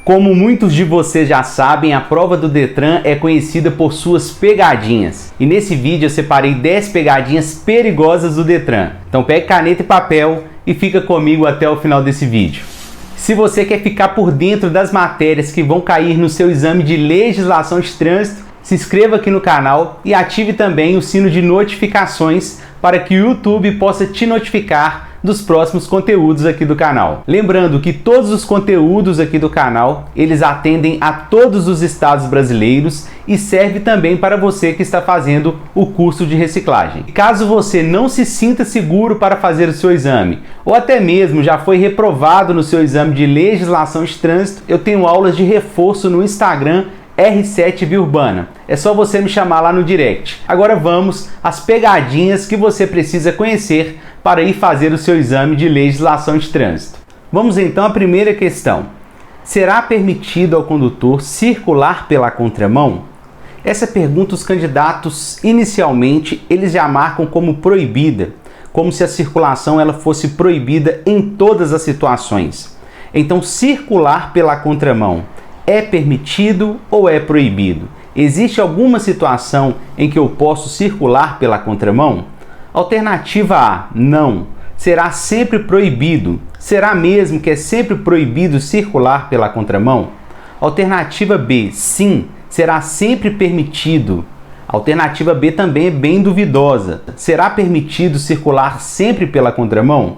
Como muitos de vocês já sabem, a prova do Detran é conhecida por suas pegadinhas. E nesse vídeo eu separei 10 pegadinhas perigosas do Detran. Então pegue caneta e papel e fica comigo até o final desse vídeo. Se você quer ficar por dentro das matérias que vão cair no seu exame de legislação de trânsito, se inscreva aqui no canal e ative também o sino de notificações para que o YouTube possa te notificar dos próximos conteúdos aqui do canal. Lembrando que todos os conteúdos aqui do canal, eles atendem a todos os estados brasileiros e serve também para você que está fazendo o curso de reciclagem. Caso você não se sinta seguro para fazer o seu exame, ou até mesmo já foi reprovado no seu exame de legislação de trânsito, eu tenho aulas de reforço no Instagram R7 Via Urbana. É só você me chamar lá no direct. Agora vamos às pegadinhas que você precisa conhecer para ir fazer o seu exame de legislação de trânsito. Vamos então à primeira questão. Será permitido ao condutor circular pela contramão? Essa pergunta os candidatos inicialmente eles já marcam como proibida, como se a circulação ela fosse proibida em todas as situações. Então, circular pela contramão é permitido ou é proibido? Existe alguma situação em que eu posso circular pela contramão? Alternativa A, não. Será sempre proibido. Será mesmo que é sempre proibido circular pela contramão? Alternativa B, sim. Será sempre permitido. Alternativa B também é bem duvidosa. Será permitido circular sempre pela contramão?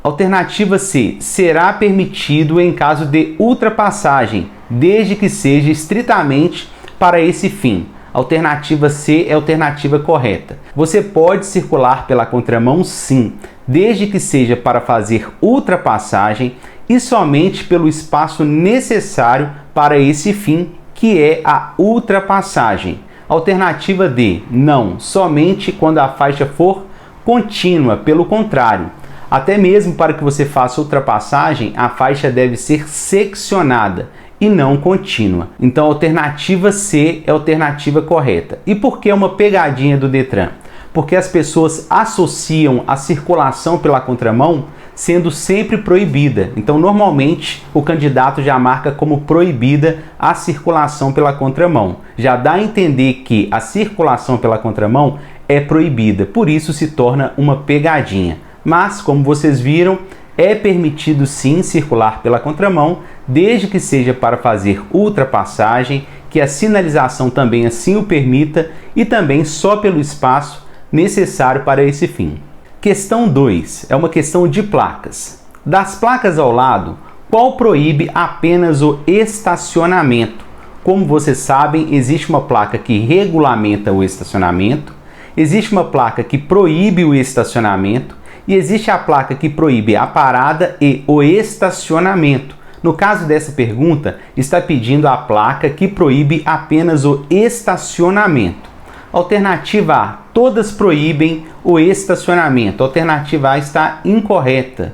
Alternativa C, será permitido em caso de ultrapassagem, desde que seja estritamente para esse fim. Alternativa C é a alternativa correta. Você pode circular pela contramão sim, desde que seja para fazer ultrapassagem e somente pelo espaço necessário para esse fim, que é a ultrapassagem. Alternativa D, não, somente quando a faixa for contínua, pelo contrário. Até mesmo para que você faça ultrapassagem, a faixa deve ser seccionada e não contínua. Então a alternativa C é a alternativa correta. E por que é uma pegadinha do Detran? Porque as pessoas associam a circulação pela contramão sendo sempre proibida. Então normalmente o candidato já marca como proibida a circulação pela contramão. Já dá a entender que a circulação pela contramão é proibida, por isso se torna uma pegadinha. Mas, como vocês viram, é permitido sim circular pela contramão, desde que seja para fazer ultrapassagem, que a sinalização também assim o permita e também só pelo espaço necessário para esse fim. Questão 2 é uma questão de placas. Das placas ao lado, qual proíbe apenas o estacionamento? Como vocês sabem, existe uma placa que regulamenta o estacionamento, existe uma placa que proíbe o estacionamento, e existe a placa que proíbe a parada e o estacionamento. No caso dessa pergunta, está pedindo a placa que proíbe apenas o estacionamento. Alternativa A, todas proíbem o estacionamento. Alternativa A está incorreta.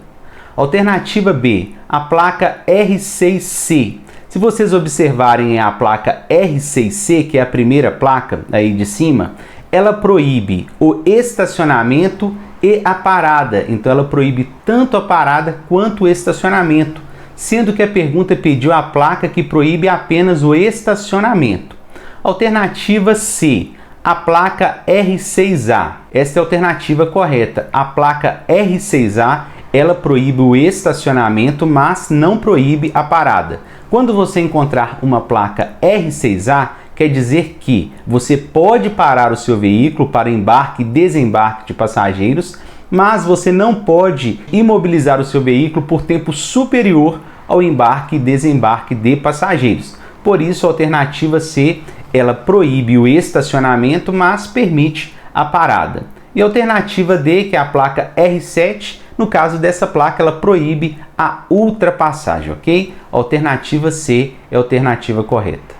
Alternativa B, a placa R6C. Se vocês observarem a placa R6C, que é a primeira placa aí de cima, ela proíbe o estacionamento e a parada. Então ela proíbe tanto a parada quanto o estacionamento, sendo que a pergunta pediu a placa que proíbe apenas o estacionamento. Alternativa C, a placa R6A. Esta é a alternativa correta. A placa R6A, ela proíbe o estacionamento, mas não proíbe a parada. Quando você encontrar uma placa R6A, quer dizer que você pode parar o seu veículo para embarque e desembarque de passageiros, mas você não pode imobilizar o seu veículo por tempo superior ao embarque e desembarque de passageiros. Por isso, a alternativa C, ela proíbe o estacionamento, mas permite a parada. E a alternativa D, que é a placa R7, no caso dessa placa, ela proíbe a ultrapassagem, ok? A alternativa C é a alternativa correta.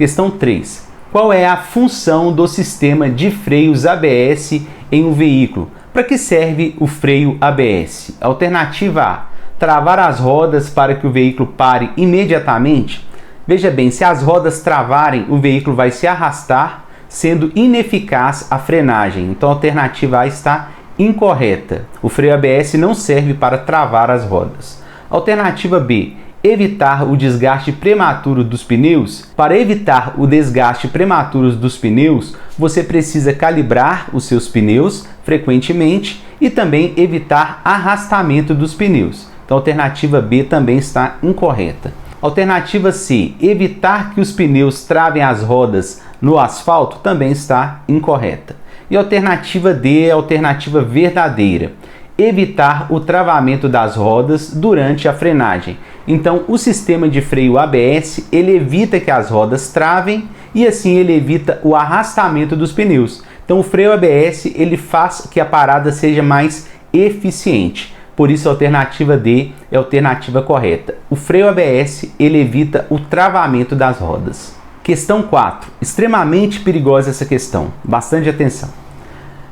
Questão 3. Qual é a função do sistema de freios ABS em um veículo? Para que serve o freio ABS? Alternativa A, travar as rodas para que o veículo pare imediatamente. Veja bem, se as rodas travarem, o veículo vai se arrastar, sendo ineficaz a frenagem. Então a alternativa A está incorreta. O freio ABS não serve para travar as rodas. Alternativa B, Evitar o desgaste prematuro dos pneus. Para evitar o desgaste prematuro dos pneus, você precisa calibrar os seus pneus frequentemente e também evitar arrastamento dos pneus. Então, a alternativa B também está incorreta. Alternativa C, evitar que os pneus travem as rodas no asfalto, também está incorreta. E a alternativa D é a alternativa verdadeira. Evitar o travamento das rodas durante a frenagem. Então, o sistema de freio ABS, ele evita que as rodas travem e assim ele evita o arrastamento dos pneus. Então, o freio ABS, ele faz que a parada seja mais eficiente. Por isso, a alternativa D é a alternativa correta. O freio ABS, ele evita o travamento das rodas. Questão 4. Extremamente perigosa essa questão. Bastante atenção.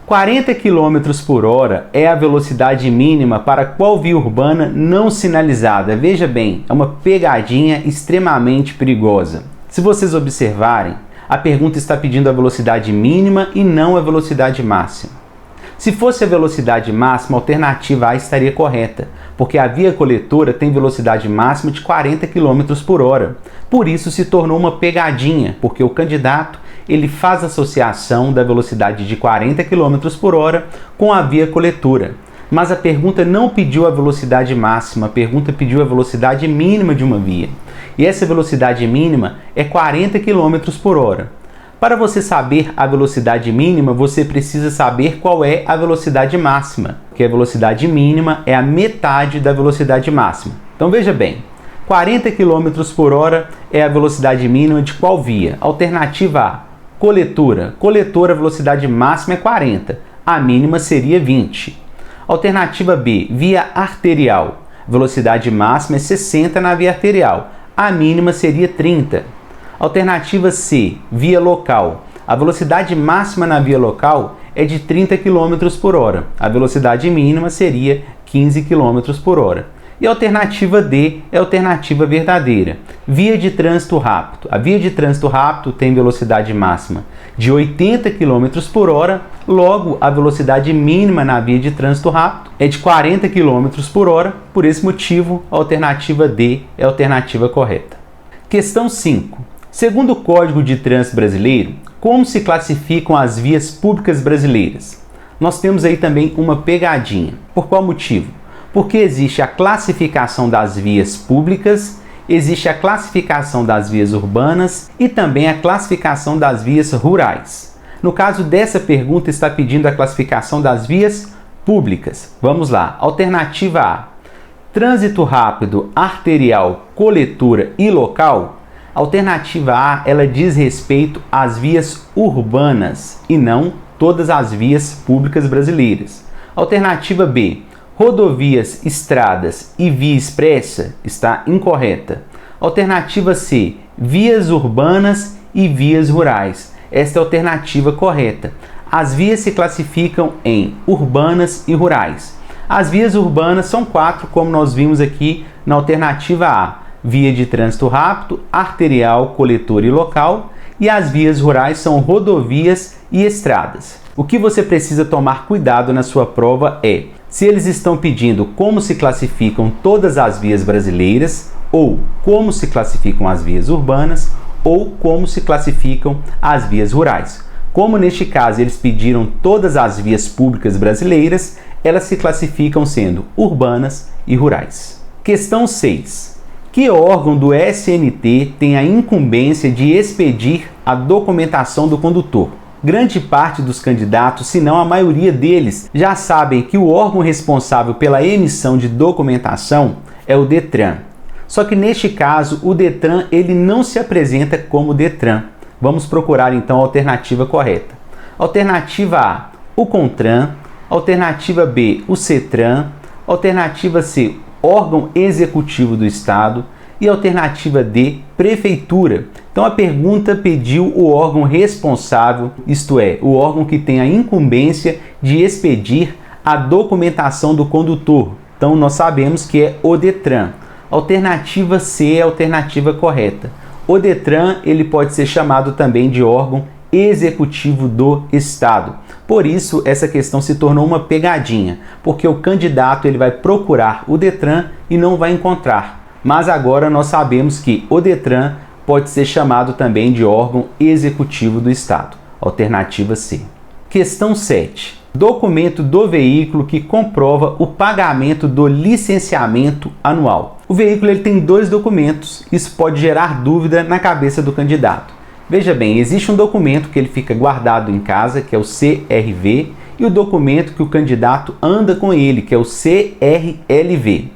40 km por hora é a velocidade mínima para qual via urbana não sinalizada? Veja bem, é uma pegadinha extremamente perigosa. Se vocês observarem, a pergunta está pedindo a velocidade mínima e não a velocidade máxima. Se fosse a velocidade máxima, a alternativa A estaria correta, porque a via coletora tem velocidade máxima de 40 km por hora. Por isso se tornou uma pegadinha, porque o candidato ele faz associação da velocidade de 40 km por hora com a via coletora. Mas a pergunta não pediu a velocidade máxima, a pergunta pediu a velocidade mínima de uma via. E essa velocidade mínima é 40 km por hora. Para você saber a velocidade mínima, você precisa saber qual é a velocidade máxima, porque a velocidade mínima é a metade da velocidade máxima. Então veja bem, 40 km por hora é a velocidade mínima de qual via? Alternativa A, coletora. Coletora, a velocidade máxima é 40, a mínima seria 20. Alternativa B, via arterial. Velocidade máxima é 60 na via arterial, a mínima seria 30. Alternativa C, via local. A velocidade máxima na via local é de 30 km por hora. A velocidade mínima seria 15 km por hora. E a alternativa D é a alternativa verdadeira. Via de trânsito rápido. A via de trânsito rápido tem velocidade máxima de 80 km por hora, logo a velocidade mínima na via de trânsito rápido é de 40 km por hora. Por esse motivo, a alternativa D é a alternativa correta. Questão 5. Segundo o Código de Trânsito Brasileiro, como se classificam as vias públicas brasileiras? Nós temos aí também uma pegadinha. Por qual motivo? Porque existe a classificação das vias públicas, existe a classificação das vias urbanas e também a classificação das vias rurais. No caso dessa pergunta, está pedindo a classificação das vias públicas. Vamos lá. Alternativa A, trânsito rápido, arterial, coletora e local. Alternativa A, ela diz respeito às vias urbanas e não todas as vias públicas brasileiras. Alternativa B, rodovias, estradas e via expressa, está incorreta. Alternativa C, vias urbanas e vias rurais. Esta é a alternativa correta. As vias se classificam em urbanas e rurais. As vias urbanas são 4, como nós vimos aqui na alternativa A. Via de trânsito rápido, arterial, coletora e local, e as vias rurais são rodovias e estradas. O que você precisa tomar cuidado na sua prova é se eles estão pedindo como se classificam todas as vias brasileiras, ou como se classificam as vias urbanas, ou como se classificam as vias rurais. Como neste caso eles pediram todas as vias públicas brasileiras, elas se classificam sendo urbanas e rurais. Questão 6. Que órgão do SNT tem a incumbência de expedir a documentação do condutor? Grande parte dos candidatos, se não a maioria deles, já sabem que o órgão responsável pela emissão de documentação é o DETRAN. Só que neste caso, o DETRAN ele não se apresenta como DETRAN. Vamos procurar então a alternativa correta. Alternativa A, o CONTRAN. Alternativa B, o CETRAN. Alternativa C, órgão executivo do Estado, e alternativa D, prefeitura. Então a pergunta pediu o órgão responsável, isto é, o órgão que tem a incumbência de expedir a documentação do condutor. Então nós sabemos que é o DETRAN. Alternativa C é a alternativa correta. O DETRAN ele pode ser chamado também de órgão executivo do Estado. Por isso, essa questão se tornou uma pegadinha, porque o candidato ele vai procurar o DETRAN e não vai encontrar. mas agora nós sabemos que o Detran pode ser chamado também de órgão executivo do Estado. Alternativa C. Questão 7. Documento do veículo que comprova o pagamento do licenciamento anual. O veículo ele tem dois documentos, isso pode gerar dúvida na cabeça do candidato. Veja bem, existe um documento que ele fica guardado em casa, que é o CRV, e o documento que o candidato anda com ele, que é o CRLV.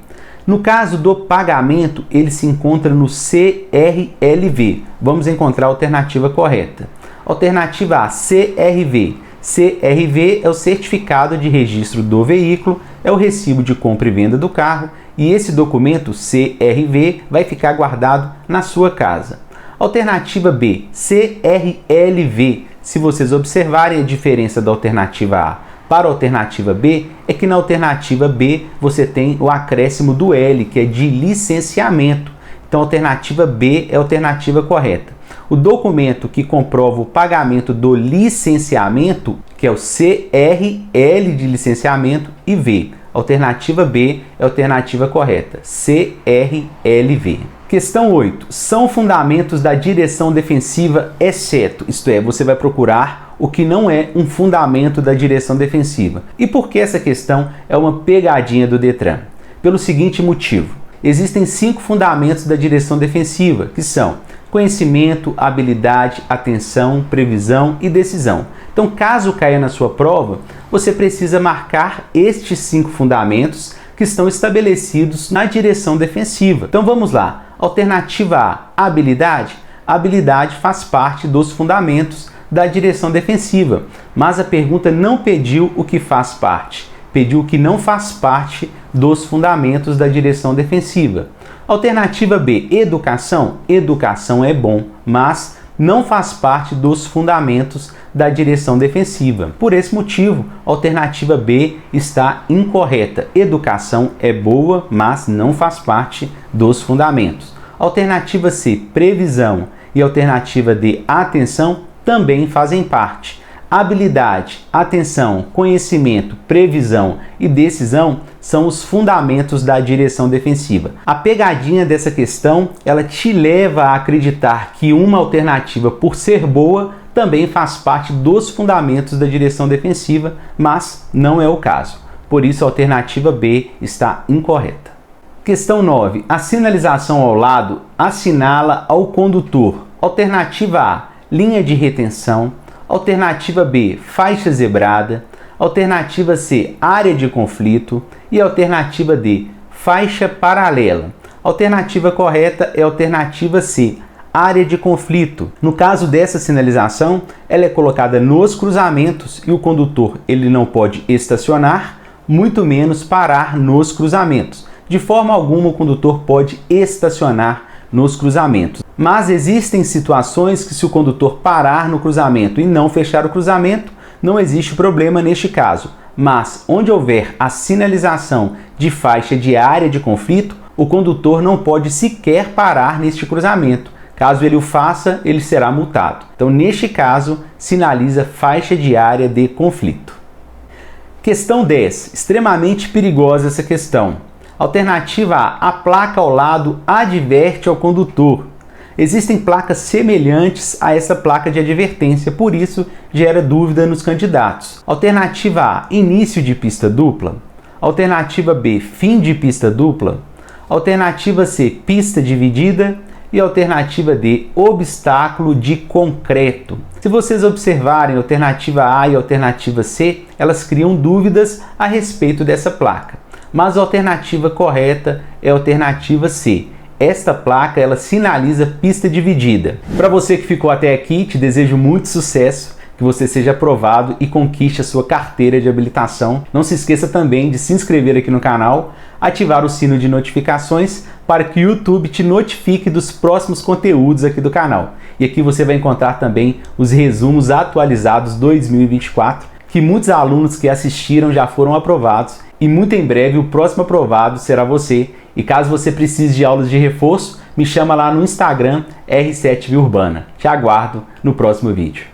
No caso do pagamento, ele se encontra no CRLV. Vamos encontrar a alternativa correta. Alternativa A, CRV. CRV é o certificado de registro do veículo, é o recibo de compra e venda do carro, e esse documento CRV vai ficar guardado na sua casa. Alternativa B, CRLV. Se vocês observarem a diferença da alternativa A para a alternativa B, é que na alternativa B você tem o acréscimo do L, que é de licenciamento. Então a alternativa B é a alternativa correta. O documento que comprova o pagamento do licenciamento, que é o CRL de licenciamento, e V. Alternativa B é a alternativa correta, CRLV. Questão 8. São fundamentos da direção defensiva, exceto, isto é, você vai procurar o que não é um fundamento da direção defensiva. E por que essa questão é uma pegadinha do Detran? Pelo seguinte motivo. Existem 5 fundamentos da direção defensiva, que são conhecimento, habilidade, atenção, previsão e decisão. Então, caso caia na sua prova, você precisa marcar estes 5 fundamentos que estão estabelecidos na direção defensiva. Então, vamos lá. Alternativa A, habilidade. A habilidade faz parte dos fundamentos da direção defensiva, mas a pergunta não pediu o que faz parte, pediu o que não faz parte dos fundamentos da direção defensiva. Alternativa B, educação. Educação é bom, mas não faz parte dos fundamentos da direção defensiva. Por esse motivo, a alternativa B está incorreta. Educação é boa, mas não faz parte dos fundamentos. Alternativa C, previsão, e alternativa D, atenção, também fazem parte. Habilidade, atenção, conhecimento, previsão e decisão são os fundamentos da direção defensiva. A pegadinha dessa questão, ela te leva a acreditar que uma alternativa, por ser boa, também faz parte dos fundamentos da direção defensiva, mas não é o caso. Por isso, a alternativa B está incorreta. Questão 9. A sinalização ao lado assinala ao condutor. Alternativa A, linha de retenção. Alternativa B, faixa zebrada. Alternativa C, área de conflito. E alternativa D, faixa paralela. Alternativa correta é a alternativa C, área de conflito. No caso dessa sinalização, ela é colocada nos cruzamentos e o condutor ele não pode estacionar, muito menos parar nos cruzamentos. De forma alguma, o condutor pode estacionar nos cruzamentos. Mas existem situações que, se o condutor parar no cruzamento e não fechar o cruzamento, não existe problema neste caso. Mas onde houver a sinalização de faixa de área de conflito, o condutor não pode sequer parar neste cruzamento. Caso ele o faça, ele será multado. Então, neste caso, sinaliza faixa de área de conflito. Questão 10. Extremamente perigosa essa questão. Alternativa A, a placa ao lado adverte ao condutor. Existem placas semelhantes a essa placa de advertência, por isso gera dúvida nos candidatos. Alternativa A, início de pista dupla. Alternativa B, fim de pista dupla. Alternativa C, pista dividida. E alternativa D, obstáculo de concreto. Se vocês observarem a alternativa A e a alternativa C, elas criam dúvidas a respeito dessa placa. Mas a alternativa correta é a alternativa C. Esta placa, ela sinaliza pista dividida. Para você que ficou até aqui, te desejo muito sucesso, que você seja aprovado e conquiste a sua carteira de habilitação. Não se esqueça também de se inscrever aqui no canal, ativar o sino de notificações para que o YouTube te notifique dos próximos conteúdos aqui do canal. E aqui você vai encontrar também os resumos atualizados 2024, que muitos alunos que assistiram já foram aprovados, e muito em breve o próximo aprovado será você. E caso você precise de aulas de reforço, me chama lá no Instagram R7Viurbana. Te aguardo no próximo vídeo.